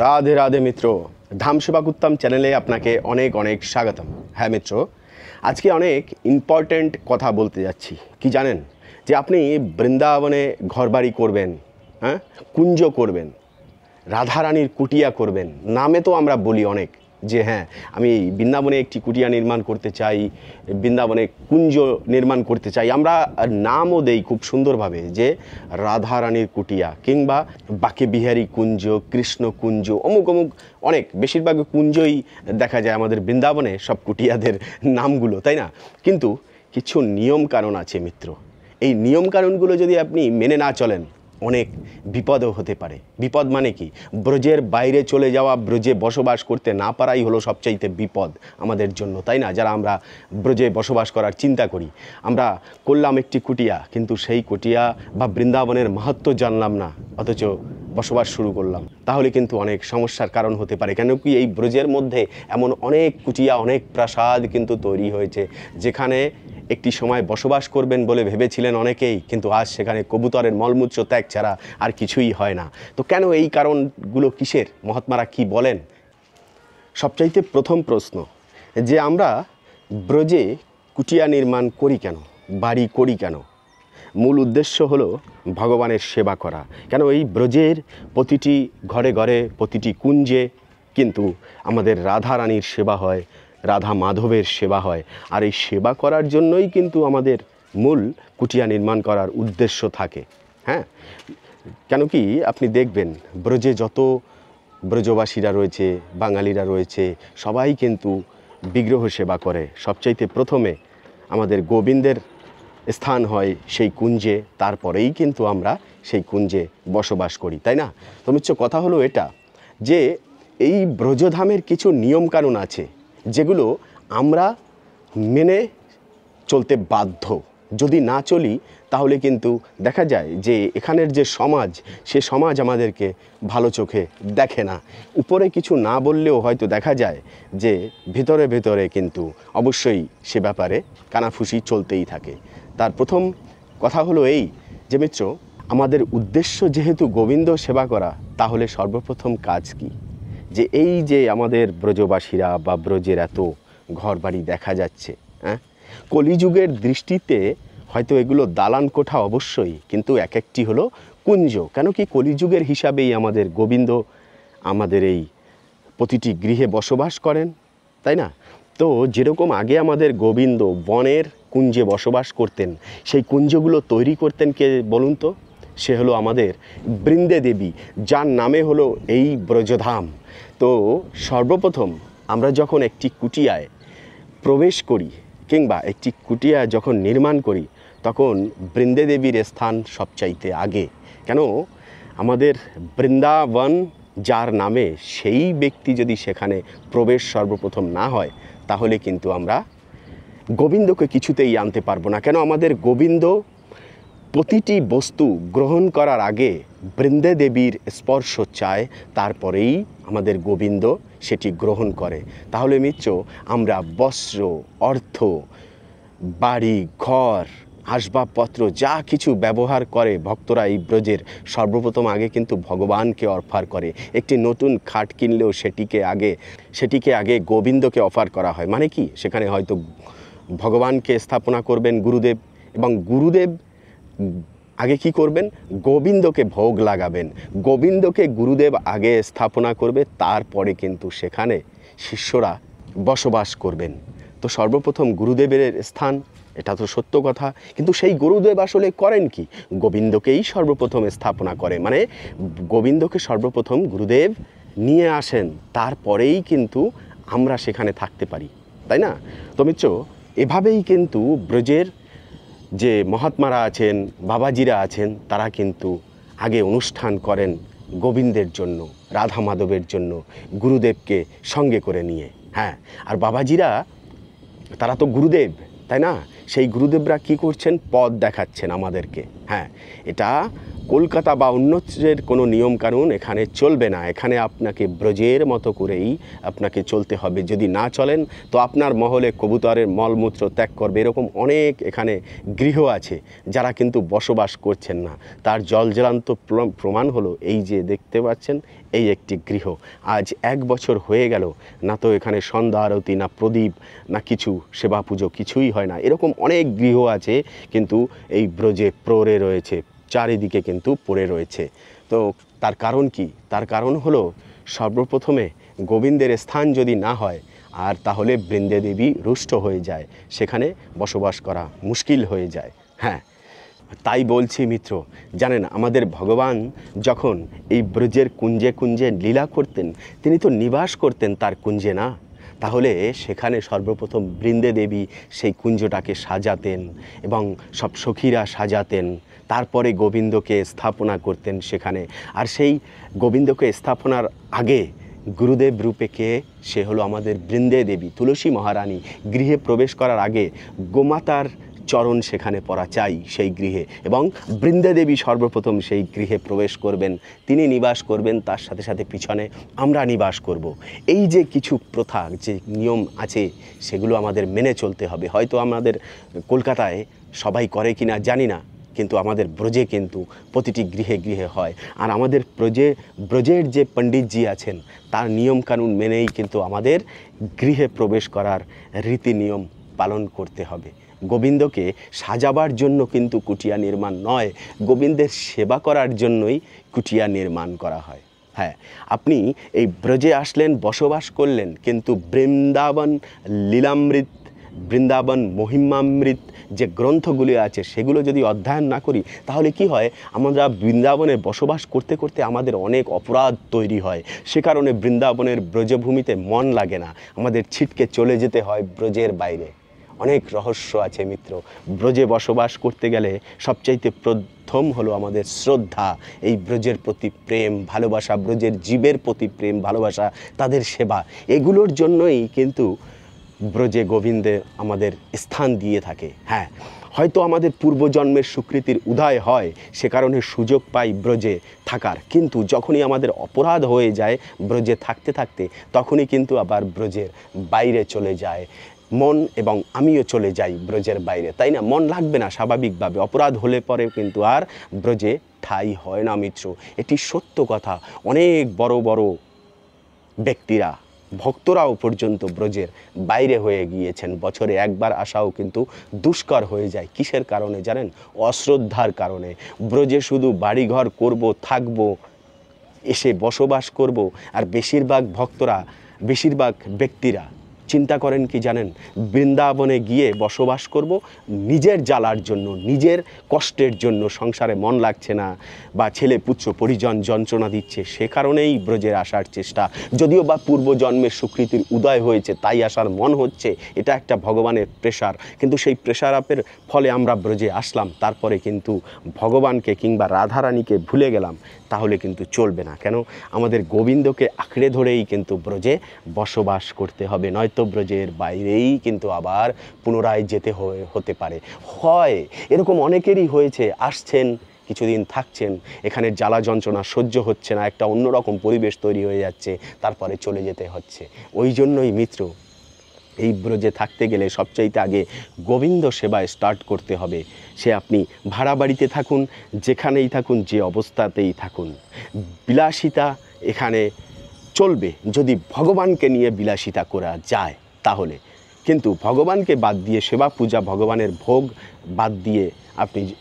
রাধে রাধে মিত্র, ধাম সেবা কুত্তাম চ্যানেলে আপনাকে অনেক অনেক স্বাগতম। হ্যাঁ মিত্র, আজকে অনেক ইম্পর্ট্যান্ট কথা বলতে যাচ্ছি। কি জানেন যে আপনি বৃন্দাবনে ঘরবাড়ি করবেন, হ্যাঁ, কুঞ্জ করবেন, রাধারানীর কুটিয়া করবেন। নামে তো আমরা বলি অনেক যে হ্যাঁ আমি বৃন্দাবনে একটি কুটিয়া নির্মাণ করতে চাই, বৃন্দাবনে কুঞ্জ নির্মাণ করতে চাই। আমরা নামও দেই খুব সুন্দরভাবে যে রাধারানীর কুটিয়া কিংবা বাকে বিহারী কুঞ্জ, কৃষ্ণ কুঞ্জ, অমুক অমুক অনেক, বেশিরভাগ কুঞ্জই দেখা যায় আমাদের বৃন্দাবনে সব কুটিয়াদের নামগুলো, তাই না? কিন্তু কিছু নিয়ম কানুন আছে মিত্র। এই নিয়ম কানুনগুলো যদি আপনি মেনে না চলেন অনেক বিপদও হতে পারে। বিপদ মানে কি? ব্রজের বাইরে চলে যাওয়া, ব্রজে বসবাস করতে না পারাই হলো সবচাইতে বিপদ আমাদের জন্য, তাই না? যারা আমরা ব্রজে বসবাস করার চিন্তা করি, আমরা করলাম একটি কুটিয়া, কিন্তু সেই কুটিয়া বা বৃন্দাবনের মাহাত্ম্য জানলাম না, অথচ বসবাস শুরু করলাম, তাহলে কিন্তু অনেক সমস্যার কারণ হতে পারে। কেন কি এই ব্রজের মধ্যে এমন অনেক কুটিয়া, অনেক প্রাসাদ কিন্তু তৈরি হয়েছে, যেখানে একটি সময় বসবাস করবেন বলে ভেবেছিলেন অনেকেই, কিন্তু আজ সেখানে কবুতরের মলমূত্র ত্যাগ ছাড়া আর কিছুই হয় না। তো কেন এই কারণগুলো কিসের? মহাত্মারা কি বলেন? সবচাইতে প্রথম প্রশ্ন যে আমরা ব্রজে কুটিয়া নির্মাণ করি কেন, বাড়ি করি কেন? মূল উদ্দেশ্য হলো ভগবানের সেবা করা। কেন এই ব্রজের প্রতিটি ঘরে ঘরে, প্রতিটি কুঞ্জে কিন্তু আমাদের রাধারানীর সেবা হয়, রাধা মাধবের সেবা হয়। আর এই সেবা করার জন্যই কিন্তু আমাদের মূল কুটিয়া নির্মাণ করার উদ্দেশ্য থাকে। হ্যাঁ, কেন কি আপনি দেখবেন ব্রজে যত ব্রজবাসীরা রয়েছে, বাঙালিরা রয়েছে, সবাই কিন্তু বিগ্রহ সেবা করে। সবচাইতে প্রথমে আমাদের গোবিন্দের স্থান হয় সেই কুঞ্জে, তারপরেই কিন্তু আমরা সেই কুঞ্জে বসবাস করি, তাই না? তো মিত্র, কথা হলো এটা যে এই ব্রজধামের কিছু নিয়মকানুন আছে যেগুলো আমরা মেনে চলতে বাধ্য। যদি না চলি তাহলে কিন্তু দেখা যায় যে এখানের যে সমাজ, সে সমাজ আমাদেরকে ভালো চোখে দেখে না। উপরে কিছু না বললেও হয়তো দেখা যায় যে ভেতরে ভেতরে কিন্তু অবশ্যই সে ব্যাপারে কানাফুসি চলতেই থাকে। তার প্রথম কথা হলো এই যে মিত্র, আমাদের উদ্দেশ্য যেহেতু গোবিন্দ সেবা করা, তাহলে সর্বপ্রথম কাজ কি? যে এই যে আমাদের ব্রজবাসীরা বা ব্রজের এত ঘরবাড়ি দেখা যাচ্ছে, হ্যাঁ, কলিযুগের দৃষ্টিতে হয়তো এগুলো দালান কোঠা অবশ্যই, কিন্তু এক একটি হলো কুঞ্জ। কেন কি কলিযুগের হিসাবেই আমাদের গোবিন্দ আমাদের এই প্রতিটি গৃহে বসবাস করেন, তাই না? তো যেরকম আগে আমাদের গোবিন্দ বনের কুঞ্জে বসবাস করতেন, সেই কুঞ্জগুলো তৈরি করতেন কে বলুন তো? সে হলো আমাদের বৃন্দে দেবী, যার নামে হলো এই ব্রজধাম। তো সর্বপ্রথম আমরা যখন একটি কুটিয়ায় প্রবেশ করি কিংবা একটি কুটিয়া যখন নির্মাণ করি, তখন বৃন্দে দেবীর স্থান সবচাইতে আগে। কেন? আমাদের বৃন্দাবন যার নামে, সেই ব্যক্তি যদি সেখানে প্রবেশ সর্বপ্রথম না হয়, তাহলে কিন্তু আমরা গোবিন্দকে কিছুতেই আনতে পারবো না। কেন? আমাদের গোবিন্দ প্রতিটি বস্তু গ্রহণ করার আগে বৃন্দে দেবীর স্পর্শ চায়, তারপরেই আমাদের গোবিন্দ সেটি গ্রহণ করে। তাহলে মিত্র, আমরা বস্ত্র, অর্থ, বাড়ি ঘর, আসবাবপত্র যা কিছু ব্যবহার করে ভক্তরা এই ব্রজের, সর্বপ্রথম আগে কিন্তু ভগবানকে অফার করে। একটি নতুন খাট কিনলেও সেটিকে আগে গোবিন্দকে অফার করা হয়। মানে কি? সেখানে হয়তো ভগবানকে স্থাপনা করবেন গুরুদেব, এবং গুরুদেব আগে কি করবেন? গোবিন্দকে ভোগ লাগাবেন। গোবিন্দকে গুরুদেব আগে স্থাপনা করবে, তারপরে কিন্তু সেখানে শিষ্যরা বসবাস করবেন। তো সর্বপ্রথম গুরুদেবের স্থান, এটা তো সত্য কথা, কিন্তু সেই গুরুদেব আসলে করেন কি? গোবিন্দকেই সর্বপ্রথম স্থাপনা করে। মানে গোবিন্দকে সর্বপ্রথম গুরুদেব নিয়ে আসেন, তারপরেই কিন্তু আমরা সেখানে থাকতে পারি, তাই না? তো মিত্র, এভাবেই কিন্তু ব্রজের যে মহাত্মারা আছেন, বাবাজিরা আছেন, তারা কিন্তু আগে অনুষ্ঠান করেন গোবিন্দের জন্য, রাধা মাধবের জন্য, গুরুদেবকে সঙ্গে করে নিয়ে। হ্যাঁ, আর বাবাজিরা তারা তো গুরুদেব, তাই না? সেই গুরুদেবরা কি করছেন? পথ দেখাচ্ছেন আমাদেরকে। হ্যাঁ, এটা কলকাতা বা অন্যত্রের কোনো নিয়মকানুন এখানে চলবে না। এখানে আপনাকে ব্রজের মতো করেই আপনাকে চলতে হবে। যদি না চলেন তো আপনার মহলে কবুতরের মলমূত্র ত্যাগ করবে। এরকম অনেক এখানে গৃহ আছে যারা কিন্তু বসবাস করছেন না। তার জলজ্যান্ত প্রমাণ হলো এই যে দেখতে পাচ্ছেন এই একটি গৃহ। আজ 1 বছর হয়ে গেল, না তো এখানে সন্ধ্যা আরতি, না প্রদীপ, না কিছু সেবা পুজো, কিছুই হয় না। এরকম অনেক গৃহ আছে কিন্তু এই ব্রজে প্ররে রয়েছে, চারিদিকে কিন্তু পড়ে রয়েছে। তো তার কারণ কি? তার কারণ হলো সর্বপ্রথমে গোবিন্দের স্থান যদি না হয় আর তাহলে বৃন্দে দেবী রুষ্ট হয়ে যায়, সেখানে বসবাস করা মুশকিল হয়ে যায়। হ্যাঁ, তাই বলছি মিত্র, জানেন আমাদের ভগবান যখন এই ব্রজের কুঞ্জে কুঞ্জে লীলা করতেন, তিনি তো নিবাস করতেন তার কুঞ্জে, না? তাহলে সেখানে সর্বপ্রথম বৃন্দে দেবী সেই কুঞ্জটাকে সাজাতেন এবং সব সখীরা সাজাতেন, তারপরে গোবিন্দকে স্থাপনা করতেন সেখানে। আর সেই গোবিন্দকে স্থাপনার আগে গুরুদেব রূপে কে? সে হলো আমাদের বৃন্দে দেবী, তুলসী মহারানী। গৃহে প্রবেশ করার আগে গোমাতার চরণ সেখানে পড়া চাই সেই গৃহে, এবং বৃন্দে দেবী সর্বপ্রথম সেই গৃহে প্রবেশ করবেন, তিনি নিবাস করবেন, তার সাথে সাথে পিছনে আমরা নিবাস করব। এই যে কিছু প্রথা, যে নিয়ম আছে, সেগুলো আমাদের মেনে চলতে হবে। হয়তো আমাদের কলকাতায় সবাই করে কিনা জানি না, কিন্তু আমাদের ব্রজে কিন্তু প্রতিটি গৃহে গৃহে হয়। আর আমাদের ব্রজের যে পণ্ডিতজি আছেন তার নিয়মকানুন মেনেই কিন্তু আমাদের গৃহে প্রবেশ করার রীতি নিয়ম পালন করতে হবে। গোবিন্দকে সাজাবার জন্য কিন্তু কুটিয়া নির্মাণ নয়, গোবিন্দের সেবা করার জন্যই কুটিয়া নির্মাণ করা হয়। হ্যাঁ, আপনি এই ব্রজে আসলেন, বসবাস করলেন, কিন্তু বৃন্দাবন লীলামৃত, বৃন্দাবন মহিমামৃত যে গ্রন্থগুলি আছে সেগুলো যদি অধ্যয়ন না করি তাহলে কি হয়, আমরা বৃন্দাবনে বসবাস করতে করতে আমাদের অনেক অপরাধ তৈরি হয়। সে কারণে বৃন্দাবনের ব্রজভূমিতে মন লাগে না, আমাদের ছিটকে চলে যেতে হয় ব্রজের বাইরে। অনেক রহস্য আছে মিত্র। ব্রজে বসবাস করতে গেলে সবচাইতে প্রথম হলো আমাদের শ্রদ্ধা, এই ব্রজের প্রতি প্রেম ভালোবাসা, ব্রজের জীবের প্রতি প্রেম ভালোবাসা, তাদের সেবা, এগুলোর জন্যই কিন্তু ব্রজে গোবিন্দে আমাদের স্থান দিয়ে থাকে। হ্যাঁ, হয়তো আমাদের পূর্বজন্মের সুকৃতির উদয় হয়, সে কারণে সুযোগ পাই ব্রজে থাকার, কিন্তু যখনই আমাদের অপরাধ হয়ে যায় ব্রজে থাকতে থাকতে, তখনই কিন্তু আবার ব্রজের বাইরে চলে যায় মন, এবং আমিও চলে যাই ব্রজের বাইরে, তাই না? মন লাগবে না স্বাভাবিকভাবে, অপরাধ হলে পরে কিন্তু আর ব্রজে ঠাঁই হয় না মিত্র, এটি সত্য কথা। অনেক বড় বড় ব্যক্তিরা, ভক্তরাও পর্যন্ত ব্রজের বাইরে হয়ে গিয়েছেন, বছরে একবার আসাও কিন্তু দুষ্কর হয়ে যায়। কিসের কারণে জানেন? অশ্রদ্ধার কারণে। ব্রজে শুধু বাড়িঘর করব, থাকবো, এসে বসবাস করব, আর বেশিরভাগ ভক্তরা, বেশিরভাগ ব্যক্তিরা চিন্তা করেন কি জানেন? বৃন্দাবনে গিয়ে বসবাস করব নিজের জ্বালার জন্য, নিজের কষ্টের জন্য, সংসারে মন লাগছে না বা ছেলে পুত্র পরিজন যন্ত্রণা দিচ্ছে, সে কারণেই ব্রজের আসার চেষ্টা। যদিও বা পূর্বজন্মের সুকৃতির উদয় হয়েছে তাই আসার মন হচ্ছে, এটা একটা ভগবানের প্রেশার, কিন্তু সেই প্রেশার আপের ফলে আমরা ব্রজে আসলাম, তারপরে কিন্তু ভগবানকে কিংবা রাধারানীকে ভুলে গেলাম, তাহলে কিন্তু চলবে না। কেন? আমাদের গোবিন্দকে আঁকড়ে ধরেই কিন্তু ব্রজে বসবাস করতে হবে, নয়তো ব্রজের বাইরেই কিন্তু আবার পুনরায় যেতে হতে পারে। হয় এরকম অনেকেরই হয়েছে, আসছেন, কিছুদিন থাকছেন, এখানে জ্বালা যন্ত্রণা সহ্য হচ্ছে না, একটা অন্যরকম পরিবেশ তৈরি হয়ে যাচ্ছে, তারপরে চলে যেতে হচ্ছে। ওই জন্যই মিত্র, এই ব্রজে থাকতে গেলে সবচাইতে আগে গোবিন্দ সেবায় স্টার্ট করতে হবে। সে আপনি ভাড়া বাড়িতে থাকুন, যেখানেই থাকুন, যে অবস্থাতেই থাকুন, বিলাসিতা এখানে চলবে যদি ভগবানকে নিয়ে বিলাসিতা করা যায় তাহলে। কিন্তু ভগবানকে বাদ দিয়ে, সেবা পূজা, ভগবানের ভোগ বাদ দিয়ে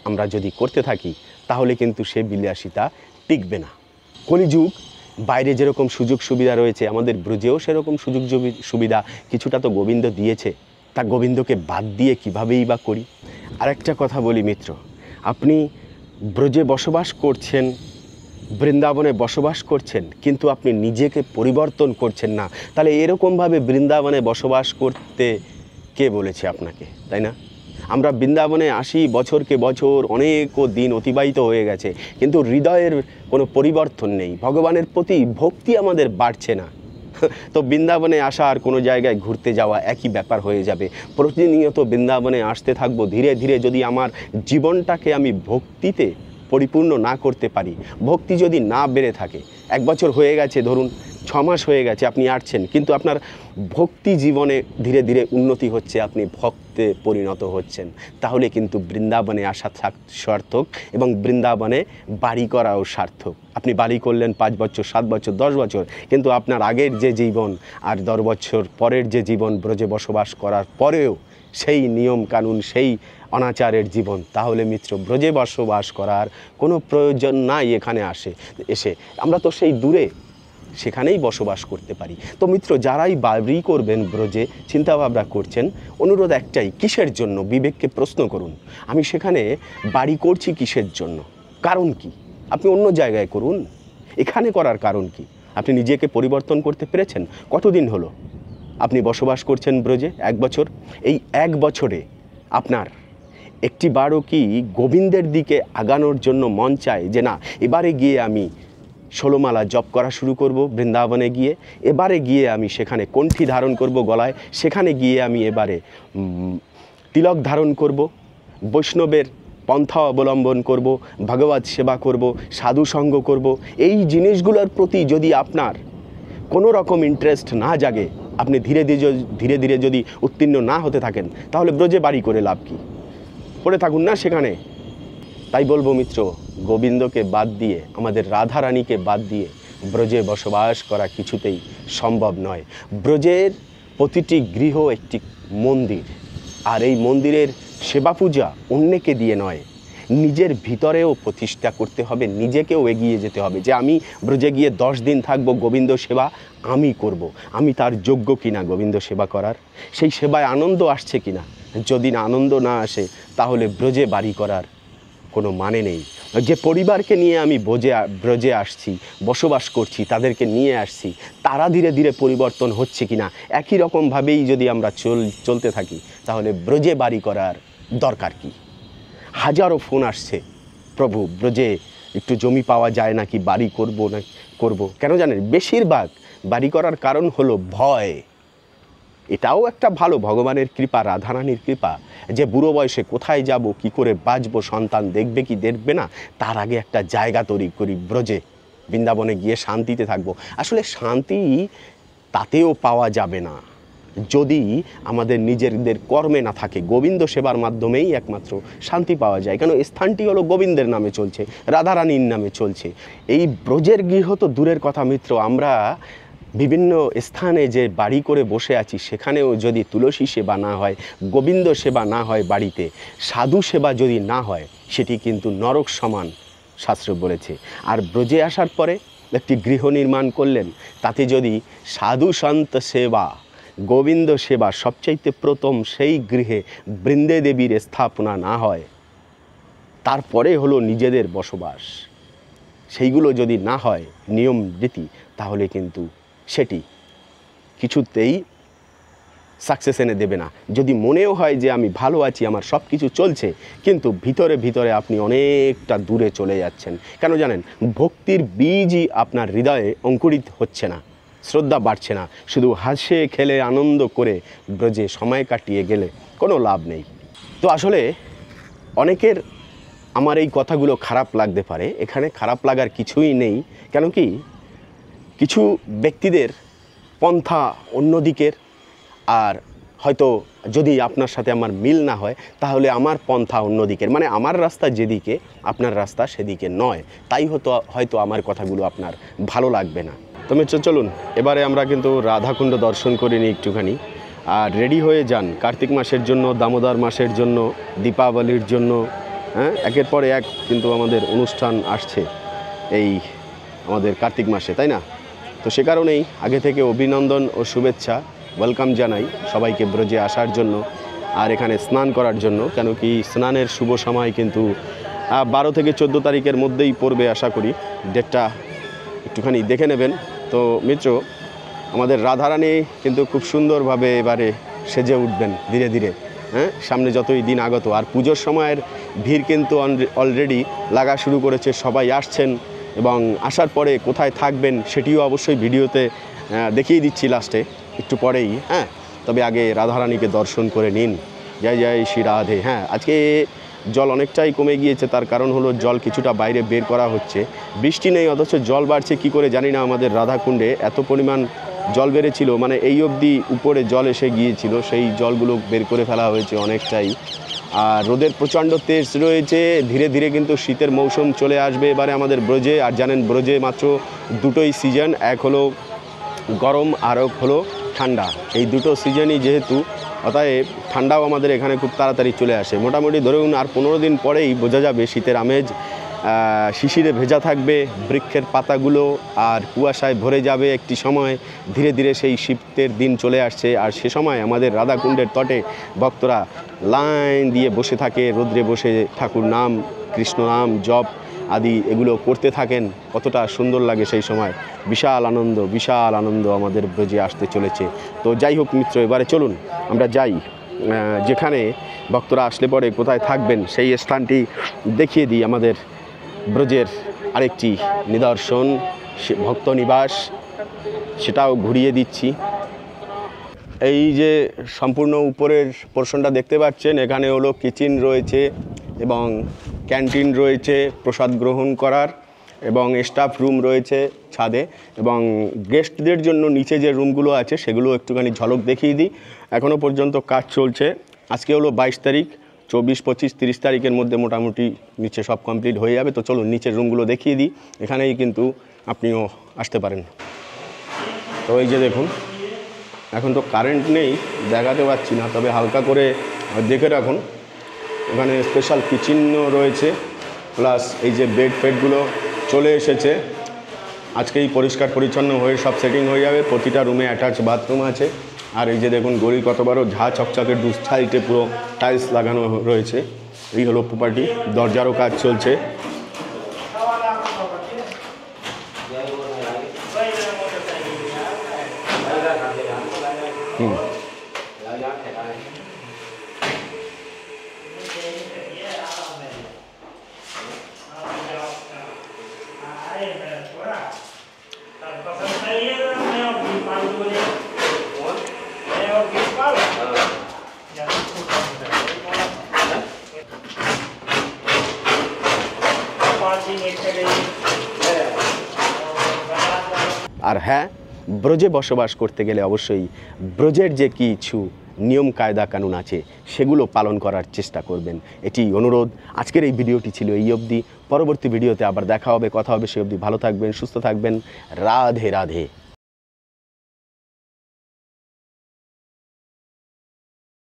আমরা যদি করতে থাকি তাহলে কিন্তু সে বিলাসিতা টিকবে না। কলিযুগ, বাইরে যেরকম সুযোগ সুবিধা রয়েছে আমাদের ব্রজেও সেরকম সুযোগ সুবিধা কিছুটা তো গোবিন্দ দিয়েছে, তা গোবিন্দকে বাদ দিয়ে কীভাবেই বা করি। আরেকটা কথা বলি মিত্র, আপনি ব্রজে বসবাস করছেন, বৃন্দাবনে বসবাস করছেন, কিন্তু আপনি নিজেকে পরিবর্তন করছেন না, তাহলে এরকমভাবে বৃন্দাবনে বসবাস করতে কে বলেছে আপনাকে, তাই না? আমরা বৃন্দাবনে আসি, বছরকে বছর অনেক দিন অতিবাহিত হয়ে গেছে, কিন্তু হৃদয়ের কোনো পরিবর্তন নেই, ভগবানের প্রতি ভক্তি আমাদের বাড়ছে না। তো বৃন্দাবনে আসা আর কোনো জায়গায় ঘুরতে যাওয়া একই ব্যাপার হয়ে যাবে। প্রতিনিয়ত বৃন্দাবনে আসতে থাকবো, ধীরে ধীরে যদি আমার জীবনটাকে আমি ভক্তিতে পরিপূর্ণ না করতে পারি, ভক্তি যদি না বেড়ে থাকে, 1 বছর হয়ে গেছে, ধরুন 6 মাস হয়ে গেছে আপনি আসছেন, কিন্তু আপনার ভক্তি জীবনে ধীরে ধীরে উন্নতি হচ্ছে, আপনি ভক্তে পরিণত হচ্ছেন, তাহলে কিন্তু বৃন্দাবনে আসা সার্থক এবং বৃন্দাবনে বাড়ি করাও সার্থক। আপনি বাড়ি করলেন 5 বছর, 7 বছর, 10 বছর, কিন্তু আপনার আগের যে জীবন আর 10 বছর পরের যে জীবন ব্রজে বসবাস করার পরেও সেই নিয়ম কানুন, সেই অনাচারের জীবন, তাহলে মিত্র ব্রজে বসবাস করার কোনো প্রয়োজন নাই। এখানে এসে আমরা তো সেই দূরে, সেখানেই বসবাস করতে পারি। তো মিত্র, যারাই বাড়ি করবেন ব্রজে চিন্তাভাবনা করছেন, অনুরোধ একটাই, কিসের জন্য? বিবেককে প্রশ্ন করুন, আমি সেখানে বাড়ি করছি কিসের জন্য? কারণ কি? আপনি অন্য জায়গায় করুন, এখানে করার কারণ কি? আপনি নিজেকে পরিবর্তন করতে পেরেছেন? কতদিন হলো আপনি বসবাস করছেন ব্রজে? 1 বছর। এই 1 বছরে আপনার একটি বারও কি গোবিন্দের দিকে আগানোর জন্য মন চায় যে না, এবারে গিয়ে আমি 16 মালা জপ করা শুরু করব বৃন্দাবনে গিয়ে, এবারে গিয়ে আমি সেখানে কণ্ঠী ধারণ করব গলায়, সেখানে গিয়ে আমি এবারে তিলক ধারণ করব, বৈষ্ণবের পন্থা অবলম্বন করব, ভগবত সেবা করব, সাধু সঙ্গ করব? এই জিনিসগুলোর প্রতি যদি আপনার কোনো রকম ইন্টারেস্ট না জাগে, আপনি ধীরে ধীরে যদি উত্তীর্ণ না হতে থাকেন, তাহলে ব্রজে বাড়ি করে লাভ কি? পড়ে থাকুন না সেখানে। তাই বলবো মিত্র, গোবিন্দকে বাদ দিয়ে, আমাদের রাধারানীকে বাদ দিয়ে ব্রজে বসবাস করা কিছুতেই সম্ভব নয়। ব্রজের প্রতিটি গৃহ একটি মন্দির, আর এই মন্দিরের সেবা পূজা অন্যকে দিয়ে নয়, নিজের ভিতরেও প্রতিষ্ঠা করতে হবে, নিজেকেও এগিয়ে যেতে হবে যে আমি ব্রজে গিয়ে 10 দিন থাকবো, গোবিন্দ সেবা আমি করব। আমি তার যোগ্য কিনা গোবিন্দ সেবা করার, সেই সেবায় আনন্দ আসছে কিনা। যদি না আনন্দ না আসে, তাহলে ব্রজে বাড়ি করার কোনো মানে নেই। যে পরিবারকে নিয়ে আমি ব্রজে আসছি, বসবাস করছি, তাদেরকে নিয়ে আসছি, তারা ধীরে ধীরে পরিবর্তন হচ্ছে কিনা, একই রকমভাবেই যদি আমরা চলতে থাকি, তাহলে ব্রজে বাড়ি করার দরকার কি? হাজারো ফোন আসছে, প্রভু ব্রজে একটু জমি পাওয়া যায় নাকি, বাড়ি করব না করব। কেন জানেন? বেশিরভাগ বাড়ি করার কারণ হলো ভয়। এটাও একটা ভালো ভগবানের কৃপা, রাধারানীর কৃপা, যে বুড়ো বয়সে কোথায় যাব, কি করে বাঁচবো, সন্তান দেখবে কি দেখবে না, তার আগে একটা জায়গা তৈরি করি ব্রজে, বৃন্দাবনে গিয়ে শান্তিতে থাকবো। আসলে শান্তি তাতেও পাওয়া যাবে না যদি আমাদের নিজেদের কর্মে না থাকে। গোবিন্দ সেবার মাধ্যমেই একমাত্র শান্তি পাওয়া যায়। কেন? স্থানটি হলো গোবিন্দের নামে চলছে, রাধারানীর নামে চলছে। এই ব্রজের গৃহ তো দূরের কথা মিত্র, আমরা বিভিন্ন স্থানে যে বাড়ি করে বসে আছি, সেখানেও যদি তুলসী সেবা না হয়, গোবিন্দ সেবা না হয়, বাড়িতে সাধু সেবা যদি না হয়, সেটি কিন্তু নরক সমান শাস্ত্র বলেছে। আর ব্রজে আসার পরে একটি গৃহ নির্মাণ করলেন, তাতে যদি সাধু সন্ত সেবা, গোবিন্দ সেবা সবচাইতে প্রথম সেই গৃহে বৃন্দে দেবীর স্থাপনা না হয়, তারপরে হলো নিজেদের বসবাস, সেইগুলো যদি না হয় নিয়ম রীতি, তাহলে কিন্তু সেটি কিছুতেই সাকসেস এনে দেবে না। যদি মনেও হয় যে আমি ভালো আছি, আমার সব কিছু চলছে, কিন্তু ভিতরে ভিতরে আপনি অনেকটা দূরে চলে যাচ্ছেন। কেন জানেন? ভক্তির বীজই আপনার হৃদয়ে অঙ্কুরিত হচ্ছে না, শ্রদ্ধা বাড়ছে না। শুধু হাসে খেলে আনন্দ করে ব্রজে সময় কাটিয়ে গেলে কোনো লাভ নেই। তো আসলে অনেকের আমার এই কথাগুলো খারাপ লাগতে পারে, এখানে খারাপ লাগার কিছুই নেই। কেন কি, কিছু ব্যক্তিদের পন্থা অন্যদিকের, আর হয়তো যদি আপনার সাথে আমার মিল না হয়, তাহলে আমার পন্থা অন্যদিকের, মানে আমার রাস্তা যেদিকে, আপনার রাস্তা সেদিকে নয়। তাই হয়তো আমার কথাগুলো আপনার ভালো লাগবে না। তো মিত্র চলুন, এবারে আমরা কিন্তু রাধাকুণ্ড দর্শন করে নিই একটুখানি। আর রেডি হয়ে যান কার্তিক মাসের জন্য, দামোদর মাসের জন্য, দীপাবলির জন্য। হ্যাঁ, একের পরে এক কিন্তু আমাদের অনুষ্ঠান আসছে এই আমাদের কার্তিক মাসে, তাই না? তো সে কারণেই আগে থেকে অভিনন্দন ও শুভেচ্ছা, ওয়েলকাম জানাই সবাইকে ব্রজে আসার জন্য আর এখানে স্নান করার জন্য। কেন কি, স্নানের শুভ সময় কিন্তু 12 থেকে 14 তারিখের মধ্যেই পড়বে, আশা করি। ডেটটা একটুখানি দেখে নেবেন। তো মিত্র, আমাদের রাধারানী কিন্তু খুব সুন্দরভাবে এবারে সেজে উঠবেন ধীরে ধীরে। হ্যাঁ, সামনে যতই দিন আগত, আর পুজোর সময়ের ভিড় কিন্তু অলরেডি লাগা শুরু করেছে। সবাই আসছেন এবং আসার পরে কোথায় থাকবেন সেটিও অবশ্যই ভিডিওতে দেখিয়ে দিচ্ছি লাস্টে একটু পরেই। হ্যাঁ, তবে আগে রাধারানীকে দর্শন করে নিন। জয় জয় শ্রী রাধে। হ্যাঁ, আজকে জল অনেকটাই কমে গিয়েছে। তার কারণ হলো জল কিছুটা বাইরে বের করা হচ্ছে। বৃষ্টি নেই অথচ জল বাড়ছে কী করে জানি না। আমাদের রাধাকুণ্ডে এত পরিমাণ জল বেড়েছিল, মানে এই অবধি উপরে জল এসে গিয়েছিল, সেই জলগুলো বের করে ফেলা হয়েছে অনেকটাই। আর রোদের প্রচণ্ড তেজ রয়েছে। ধীরে ধীরে কিন্তু শীতের মৌসুম চলে আসবে এবারে আমাদের ব্রজে। আর জানেন ব্রজে মাত্র দুটোই সিজন, এক হলো গরম আর এক হলো ঠান্ডা। এই দুটো সিজনই যেহেতু, অতএব ঠান্ডাও আমাদের এখানে খুব তাড়াতাড়ি চলে আসে। মোটামুটি ধরুন আর 15 দিন পরেই বোঝা যাবে শীতের আমেজ। শিশিরে ভেজা থাকবে বৃক্ষের পাতাগুলো আর কুয়াশায় ভরে যাবে একটি সময়। ধীরে ধীরে সেই শীতের দিন চলে আসছে। আর সে সময় আমাদের রাধাকুণ্ডের তটে ভক্তরা লাইন দিয়ে বসে থাকে, রৌদ্রে বসে ঠাকুর নাম, কৃষ্ণ নাম, জপ আদি এগুলো করতে থাকেন। কতটা সুন্দর লাগে সেই সময়। বিশাল আনন্দ আমাদের ব্রজে আসতে চলেছে। তো যাই হোক মিত্র, এবারে চলুন আমরা যাই যেখানে ভক্তরা আসলে পরে কোথায় থাকবেন সেই স্থানটি দেখিয়ে দিই। আমাদের ব্রজের আরেকটি নিদর্শন ভক্ত নিবাস, সেটাও ঘুরিয়ে দিচ্ছি। এই যে সম্পূর্ণ উপরের পোর্শনটা দেখতে পাচ্ছেন, এখানে হলো কিচেন রয়েছে এবং ক্যান্টিন রয়েছে প্রসাদ গ্রহণ করার, এবং স্টাফ রুম রয়েছে ছাদে, এবং গেস্টদের জন্য নিচে যে রুমগুলো আছে সেগুলো একটুখানি ঝলক দেখিয়ে দিই। এখনও পর্যন্ত কাজ চলছে। আজকে হলো 22 তারিখ, 24, 25, 30 তারিখের মধ্যে মোটামুটি নিচে সব কমপ্লিট হয়ে যাবে। তো চলুন নিচের রুমগুলো দেখিয়ে দিই। এখানেই কিন্তু আপনিও আসতে পারেন। তো এই যে দেখুন, এখন তো কারেন্ট নেই, দেখাতে পারছি না, তবে হালকা করে দেখে রাখুন। ওখানে স্পেশাল কিচেনও রয়েছে, প্লাস এই যে বেড ফেডগুলো চলে এসেছে। আজকেই পরিষ্কার পরিচ্ছন্ন হয়ে সব সেটিং হয়ে যাবে। প্রতিটা রুমে অ্যাটাচ বাথরুম আছে। আর এই যে দেখুন গড়ি কত বড়, ঝা চকচকে, দু সাইডে পুরো টাইলস লাগানো রয়েছে। এই হলো প্রপার্টি। দরজারও কাজ চলছে। আর হ্যাঁ, ব্রজে বসবাস করতে গেলে অবশ্যই ব্রজের যে কিছু নিয়ম কায়দা কানুন আছে সেগুলো পালন করার চেষ্টা করবেন, এটি অনুরোধ। আজকের এই ভিডিওটি ছিল এই অবধি। পরবর্তী ভিডিওতে আবার দেখা হবে, কথা হবে। সে অবধি ভালো থাকবেন, সুস্থ থাকবেন। রাধে রাধে।